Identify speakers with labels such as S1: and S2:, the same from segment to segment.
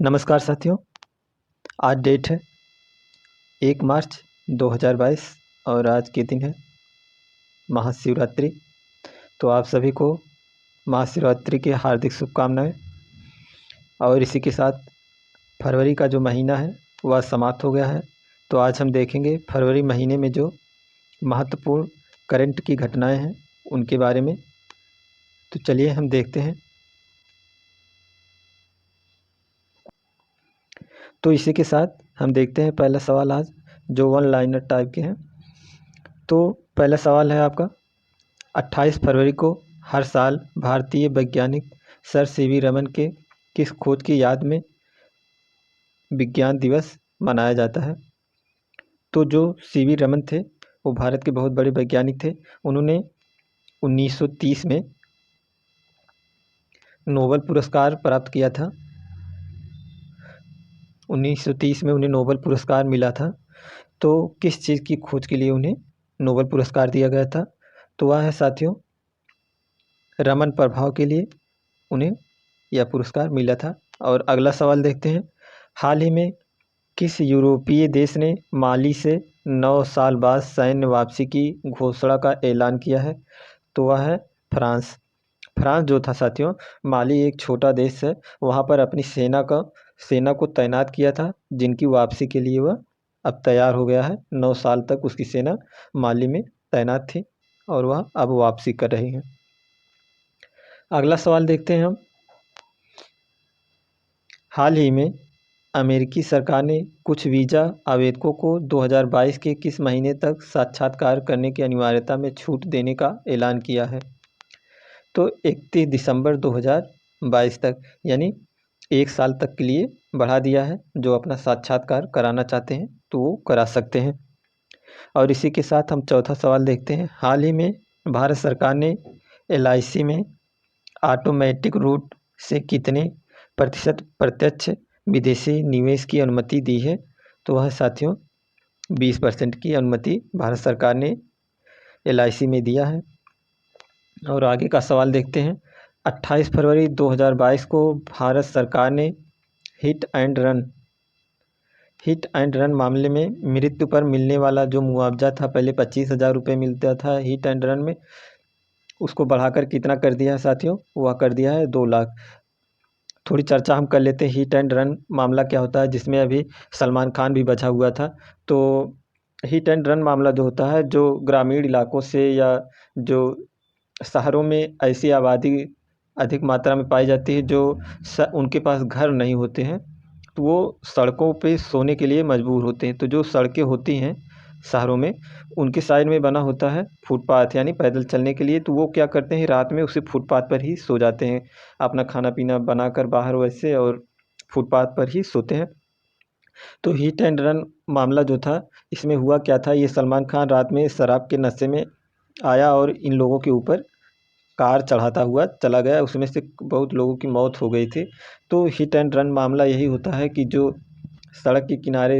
S1: नमस्कार साथियों। आज डेट है 1 मार्च 2022 और आज के दिन है महाशिवरात्रि। तो आप सभी को महाशिवरात्रि की हार्दिक शुभकामनाएं। और इसी के साथ फरवरी का जो महीना है वह समाप्त हो गया है। तो आज हम देखेंगे फरवरी महीने में जो महत्वपूर्ण करंट की घटनाएं हैं उनके बारे में। तो चलिए हम देखते हैं। तो इसी के साथ हम देखते हैं पहला सवाल आज जो वन लाइनर टाइप के हैं। तो पहला सवाल है आपका, 28 फरवरी को हर साल भारतीय वैज्ञानिक सर सीवी रमन के किस खोज की याद में विज्ञान दिवस मनाया जाता है। तो जो सीवी रमन थे वो भारत के बहुत बड़े वैज्ञानिक थे। उन्होंने 1930 में नोबेल पुरस्कार प्राप्त किया था। 1930 में उन्हें नोबेल पुरस्कार मिला था। तो किस चीज़ की खोज के लिए उन्हें नोबेल पुरस्कार दिया गया था? तो वह है साथियों रमन प्रभाव के लिए उन्हें यह पुरस्कार मिला था। और अगला सवाल देखते हैं, हाल ही में किस यूरोपीय देश ने माली से 9 साल बाद सैन्य वापसी की घोषणा का ऐलान किया है? तो वह है फ्रांस। फ्रांस जो था साथियों, माली एक छोटा देश है, वहाँ पर अपनी सेना को तैनात किया था, जिनकी वापसी के लिए वह अब तैयार हो गया है। 9 साल तक उसकी सेना माली में तैनात थी और वह अब वापसी कर रही है। अगला सवाल देखते हैं हम, हाल ही में अमेरिकी सरकार ने कुछ वीज़ा आवेदकों को 2022 के किस महीने तक साक्षात्कार करने की अनिवार्यता में छूट देने का ऐलान किया है? तो 31 दिसंबर 2022 तक, यानी 1 साल तक के लिए बढ़ा दिया है। जो अपना साक्षात्कार कराना चाहते हैं तो वो करा सकते हैं। और इसी के साथ हम चौथा सवाल देखते हैं, हाल ही में भारत सरकार ने LIC में ऑटोमेटिक रूट से कितने प्रतिशत प्रत्यक्ष विदेशी निवेश की अनुमति दी है? तो वह साथियों 20% की अनुमति भारत सरकार ने LIC में दिया है। और आगे का सवाल देखते हैं, 28 फरवरी 2022 को भारत सरकार ने हिट एंड रन मामले में मृत्यु पर मिलने वाला जो मुआवजा था, पहले 25,000 रुपये मिलता था हिट एंड रन में, उसको बढ़ाकर कितना कर दिया है साथियों? वह कर दिया है 2 लाख। थोड़ी चर्चा हम कर लेते हैं, हिट एंड रन मामला क्या होता है, जिसमें अभी सलमान खान भी बचा हुआ था। तो हिट एंड रन मामला जो होता है, जो ग्रामीण इलाकों से या जो शहरों में ऐसी आबादी अधिक मात्रा में पाई जाती है जो उनके पास घर नहीं होते हैं, तो वो सड़कों पे सोने के लिए मजबूर होते हैं। तो जो सड़कें होती हैं शहरों में, उनके साइड में बना होता है फुटपाथ, यानी पैदल चलने के लिए। तो वो क्या करते हैं, रात में उसी फुटपाथ पर ही सो जाते हैं, अपना खाना पीना बनाकर बाहर वैसे, और फुटपाथ पर ही सोते हैं। तो हिट एंड रन मामला जो था, इसमें हुआ क्या था, ये सलमान खान रात में शराब के नशे में आया और इन लोगों के ऊपर कार चढ़ाता हुआ चला गया। उसमें से बहुत लोगों की मौत हो गई थी। तो हिट एंड रन मामला यही होता है कि जो सड़क के किनारे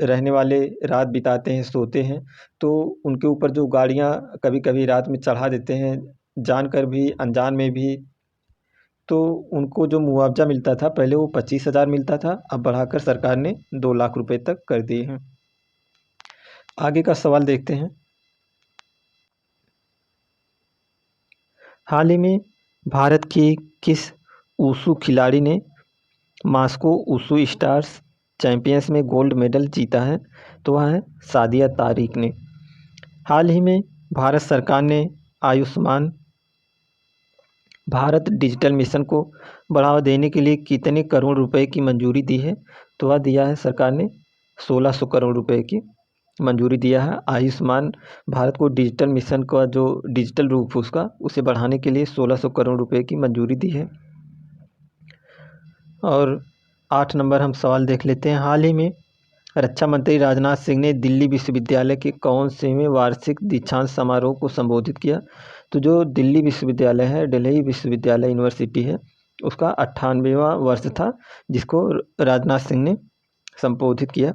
S1: रहने वाले रात बिताते हैं, सोते हैं, तो उनके ऊपर जो गाड़ियाँ कभी कभी रात में चढ़ा देते हैं, जानकर भी अनजान में भी, तो उनको जो मुआवजा मिलता था, पहले वो 25,000 मिलता था, अब बढ़ाकर सरकार ने 2 लाख रुपए तक कर दिए हैं। आगे का सवाल देखते हैं, हाल ही में भारत की किस वुशु खिलाड़ी ने मास्को वुशु स्टार्स चैंपियंस में गोल्ड मेडल जीता है? तो वह है सादिया तारिक ने। हाल ही में भारत सरकार ने आयुष्मान भारत डिजिटल मिशन को बढ़ावा देने के लिए कितने करोड़ रुपए की मंजूरी दी है? तो वह दिया है सरकार ने 1600 करोड़ रुपए की मंजूरी दिया है। आयुष्मान भारत को डिजिटल मिशन का जो डिजिटल रूप उसका, उसे बढ़ाने के लिए 1600 करोड़ रुपए की मंजूरी दी है। और 8 नंबर हम सवाल देख लेते हैं, हाल ही में रक्षा मंत्री राजनाथ सिंह ने दिल्ली विश्वविद्यालय के कौन सेवें वार्षिक दीक्षांत समारोह को संबोधित किया? तो जो दिल्ली विश्वविद्यालय है, दिल्ली विश्वविद्यालय यूनिवर्सिटी है, उसका 98वां वर्ष था, जिसको राजनाथ सिंह ने संबोधित किया।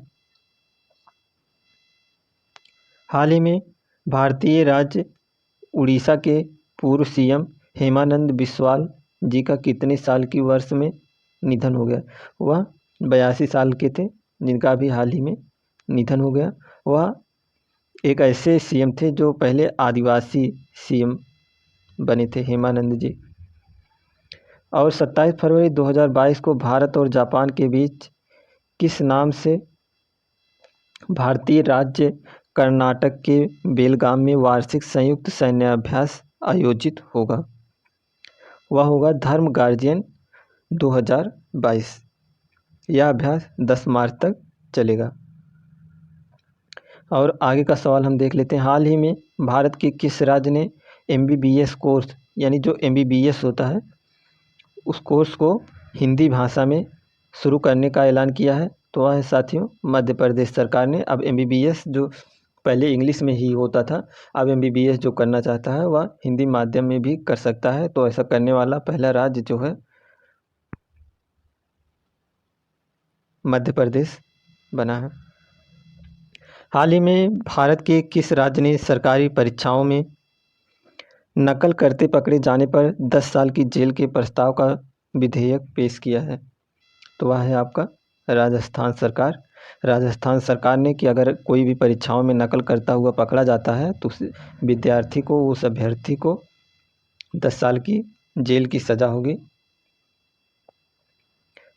S1: हाल ही में भारतीय राज्य उड़ीसा के पूर्व CM हेमानंद बिस्वाल जी का कितने साल की वर्ष में निधन हो गया। वह 82 साल के थे, जिनका अभी हाल ही में निधन हो गया। वह एक ऐसे सीएम थे जो पहले आदिवासी सीएम बने थे, हेमानंद जी। और 27 फरवरी 2022 को भारत और जापान के बीच किस नाम से भारतीय राज्य कर्नाटक के बेलगाम में वार्षिक संयुक्त सैन्याभ्यास आयोजित होगा? वह होगा धर्म गार्जियन 2022। यह अभ्यास 10 मार्च तक चलेगा। और आगे का सवाल हम देख लेते हैं। हाल ही में भारत के किस राज्य ने MBBS कोर्स, यानी जो MBBS होता है, उस कोर्स को हिंदी भाषा में शुरू करने का ऐलान किया है? तो वह है साथियों मध्य प्रदेश सरकार ने। अब MBBS जो पहले इंग्लिश में ही होता था, अब MBBS जो करना चाहता है वह हिंदी माध्यम में भी कर सकता है। तो ऐसा करने वाला पहला राज्य जो है मध्य प्रदेश बना है। हाल ही में भारत के किस राज्य ने सरकारी परीक्षाओं में नकल करते पकड़े जाने पर 10 साल की जेल के प्रस्ताव का विधेयक पेश किया है? तो वह है आपका राजस्थान सरकार। राजस्थान सरकार ने कि अगर कोई भी परीक्षाओं में नकल करता हुआ पकड़ा जाता है तो उस विद्यार्थी को, उस अभ्यर्थी को 10 साल की जेल की सज़ा होगी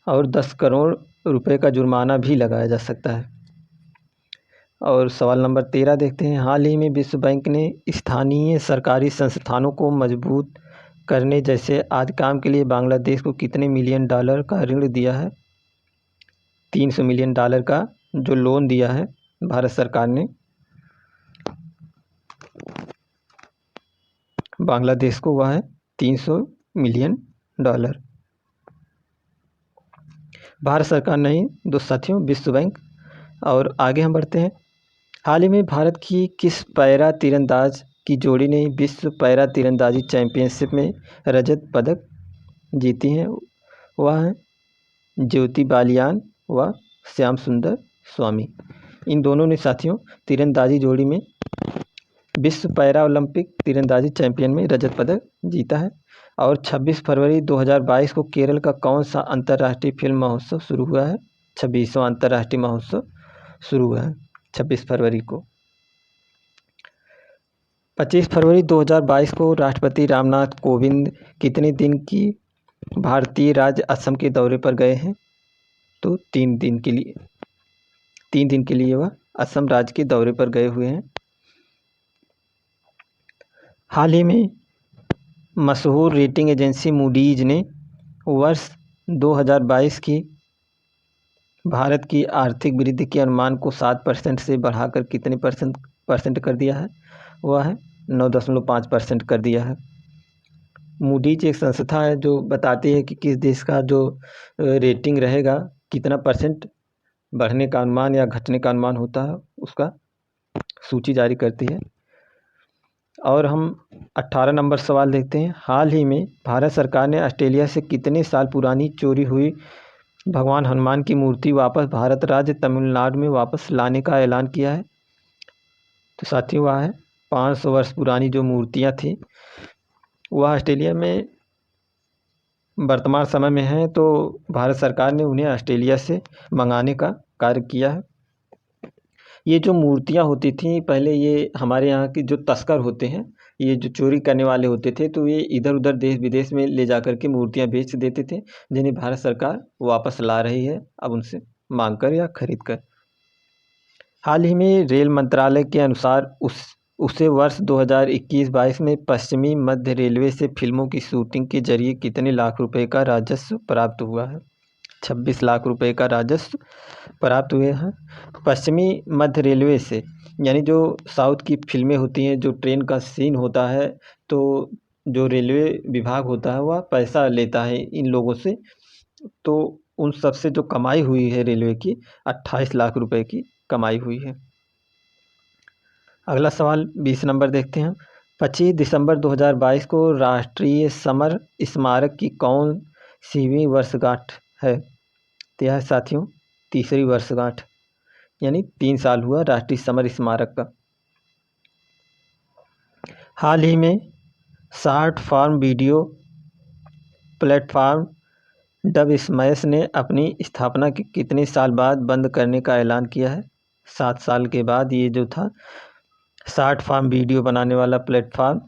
S1: और 10 करोड़ रुपए का जुर्माना भी लगाया जा सकता है। और सवाल नंबर 13 देखते हैं। हाल ही में विश्व बैंक ने स्थानीय सरकारी संस्थानों को मजबूत करने जैसे आदि काम के लिए बांग्लादेश को कितने मिलियन डॉलर का ऋण दिया है? 300 मिलियन डॉलर का जो लोन दिया है भारत सरकार ने बांग्लादेश को, वह है 300 मिलियन डॉलर। भारत सरकार नहीं दो साथियों, विश्व बैंक। और आगे हम बढ़ते हैं। हाल ही में भारत की किस पैरा तीरंदाज की जोड़ी ने विश्व पैरा तीरंदाजी चैंपियनशिप में रजत पदक जीती हैं? वह है ज्योति बालियान व श्याम सुंदर स्वामी। इन दोनों ने साथियों तीरंदाजी जोड़ी में विश्व पैरा ओलंपिक तीरंदाजी चैंपियन में रजत पदक जीता है। और 26 फरवरी 2022 को केरल का कौन सा अंतर्राष्ट्रीय फिल्म महोत्सव शुरू हुआ है? 26वां अंतर्राष्ट्रीय महोत्सव शुरू हुआ है 26 फरवरी को। 25 फरवरी 2022 को राष्ट्रपति रामनाथ कोविंद कितने दिन की भारतीय राज्य असम के दौरे पर गए हैं? तो 3 दिन के लिए। 3 दिन के लिए वह असम राज्य के दौरे पर गए हुए हैं। हाल ही में मशहूर रेटिंग एजेंसी मूडीज ने वर्ष 2022 की भारत की आर्थिक वृद्धि के अनुमान को 7% से बढ़ाकर कितने परसेंट कर दिया है? वह है 9.5% कर दिया है। मूडीज एक संस्था है जो बताती है कि किस देश का जो रेटिंग रहेगा, कितना परसेंट बढ़ने का अनुमान या घटने का अनुमान होता है, उसका सूची जारी करती है। और हम 18 नंबर सवाल देखते हैं। हाल ही में भारत सरकार ने ऑस्ट्रेलिया से कितने साल पुरानी चोरी हुई भगवान हनुमान की मूर्ति वापस भारत राज्य तमिलनाडु में वापस लाने का ऐलान किया है? तो साथियों वह है 500 वर्ष पुरानी जो मूर्तियां थी वह ऑस्ट्रेलिया में वर्तमान समय में हैं, तो भारत सरकार ने उन्हें ऑस्ट्रेलिया से मंगाने का कार्य किया है। ये जो मूर्तियां होती थी पहले, ये हमारे यहाँ के जो तस्कर होते हैं, ये जो चोरी करने वाले होते थे, तो ये इधर उधर देश विदेश में ले जा कर के मूर्तियां बेच देते थे, जिन्हें भारत सरकार वापस ला रही है अब उनसे मांग कर या खरीद कर। हाल ही में रेल मंत्रालय के अनुसार उसे वर्ष 2021-22 में पश्चिमी मध्य रेलवे से फिल्मों की शूटिंग के जरिए कितने लाख रुपए का राजस्व प्राप्त हुआ है? 26 लाख रुपए का राजस्व प्राप्त हुए हैं पश्चिमी मध्य रेलवे से। यानी जो साउथ की फिल्में होती हैं, जो ट्रेन का सीन होता है, तो जो रेलवे विभाग होता है वह पैसा लेता है इन लोगों से। तो उन सब से जो कमाई हुई है रेलवे की 28 लाख रुपए की कमाई हुई है। अगला सवाल 20 नंबर देखते हैं। 25 दिसंबर 2022 को राष्ट्रीय समर स्मारक की कौन सीवीं वर्षगांठ है? तो यह साथियों तीसरी वर्षगांठ, यानी 3 साल हुआ राष्ट्रीय समर स्मारक का। हाल ही में short form video platform dub smash ने अपनी स्थापना के कितने साल बाद बंद करने का ऐलान किया है? 7 साल के बाद। ये जो था शॉर्ट फॉर्म वीडियो बनाने वाला प्लेटफॉर्म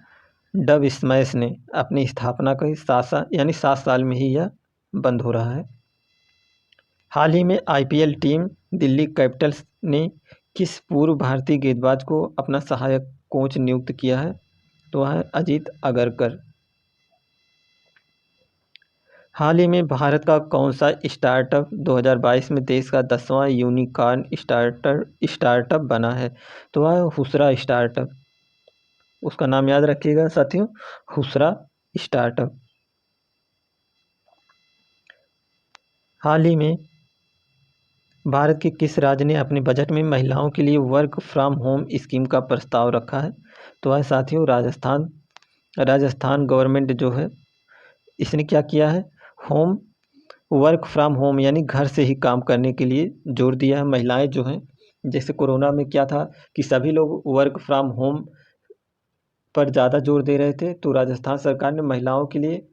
S1: डब स्मैश ने अपनी स्थापना का 7 साल में ही यह बंद हो रहा है। हाल ही में आईपीएल टीम दिल्ली कैपिटल्स ने किस पूर्व भारतीय गेंदबाज को अपना सहायक कोच नियुक्त किया है? तो वह है अजीत अगरकर। हाल ही में भारत का कौन सा स्टार्टअप 2022 में देश का 10वां यूनिकॉर्न स्टार्टअप बना है? तो वह हुसरा स्टार्टअप। उसका नाम याद रखिएगा साथियों, हुसरा स्टार्टअप। हाल ही में भारत के किस राज्य ने अपने बजट में महिलाओं के लिए वर्क फ्रॉम होम स्कीम का प्रस्ताव रखा है? तो वह साथियों राजस्थान। राजस्थान गवर्नमेंट जो है इसने क्या किया है, होम वर्क फ्रॉम होम यानी घर से ही काम करने के लिए जोर दिया है। महिलाएं जो हैं, जैसे कोरोना में क्या था कि सभी लोग वर्क फ्रॉम होम पर ज़्यादा जोर दे रहे थे, तो राजस्थान सरकार ने महिलाओं के लिए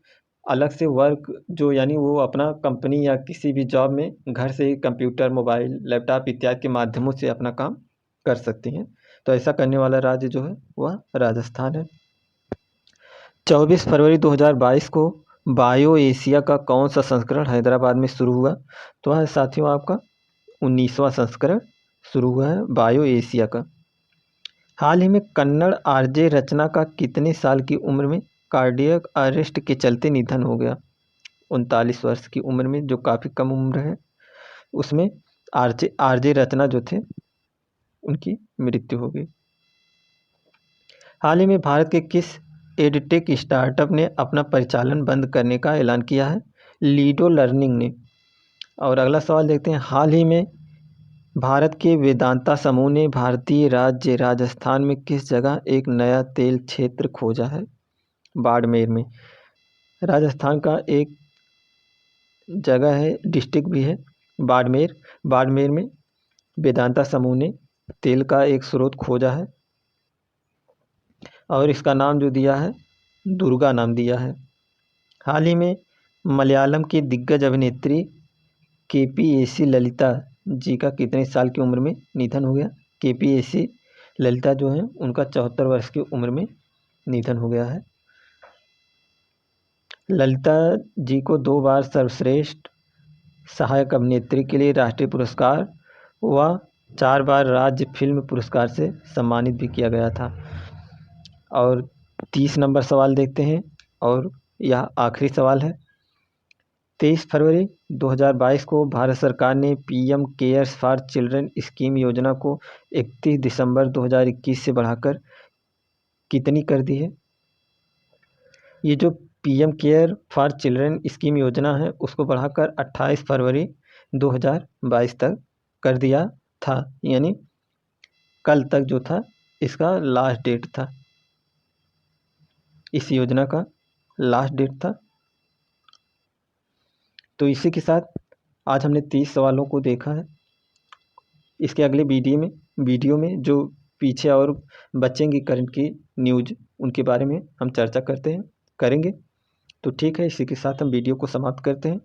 S1: अलग से वर्क जो यानी वो अपना कंपनी या किसी भी जॉब में घर से ही कंप्यूटर, मोबाइल, लैपटॉप इत्यादि के माध्यमों से अपना काम कर सकती हैं। तो ऐसा करने वाला राज्य जो है वह राजस्थान है। 24 फरवरी 2022 को बायो एशिया का कौन सा संस्करण हैदराबाद में शुरू हुआ? तो वह साथियों आपका 19वां संस्करण शुरू हुआ है बायो एशिया का। हाल ही में कन्नड़ आरजे रचना का कितने साल की उम्र में कार्डियक अरेस्ट के चलते निधन हो गया? 39 वर्ष की उम्र में, जो काफ़ी कम उम्र है। उसमें आरजे आरजे रचना जो थे उनकी मृत्यु हो गई। हाल ही में भारत के किस एडटेक स्टार्टअप ने अपना परिचालन बंद करने का ऐलान किया है? लीडो लर्निंग ने। और अगला सवाल देखते हैं, हाल ही में भारत के वेदांता समूह ने भारतीय राज्य राजस्थान में किस जगह एक नया तेल क्षेत्र खोजा है? बाड़मेर में। राजस्थान का एक जगह है, डिस्ट्रिक्ट भी है बाड़मेर। बाड़मेर में वेदांता समूह ने तेल का एक स्रोत खोजा है और इसका नाम जो दिया है दुर्गा नाम दिया है। हाल ही में मलयालम की दिग्गज अभिनेत्री केपीएसी ललिता जी का कितने साल की उम्र में निधन हो गया? केपीएसी ललिता जो है उनका 74 वर्ष की उम्र में निधन हो गया है। ललिता जी को 2 बार सर्वश्रेष्ठ सहायक अभिनेत्री के लिए राष्ट्रीय पुरस्कार व 4 बार राज्य फिल्म पुरस्कार से सम्मानित भी किया गया था। और 30 नंबर सवाल देखते हैं और यह आखिरी सवाल है। 23 फरवरी 2022 को भारत सरकार ने PM cares for children scheme योजना को 31 दिसंबर 2021 से बढ़ाकर कितनी कर दी है? ये जो PM care for children scheme योजना है उसको बढ़ाकर 28 फरवरी 2022 तक कर दिया था, यानी कल तक जो था इसका लास्ट डेट था, इस योजना का लास्ट डेट था। तो इसी के साथ आज हमने 30 सवालों को देखा है। इसके अगले वीडियो में जो पीछे और बचेंगी करंट की न्यूज उनके बारे में हम चर्चा करेंगे। तो ठीक है, इसी के साथ हम वीडियो को समाप्त करते हैं।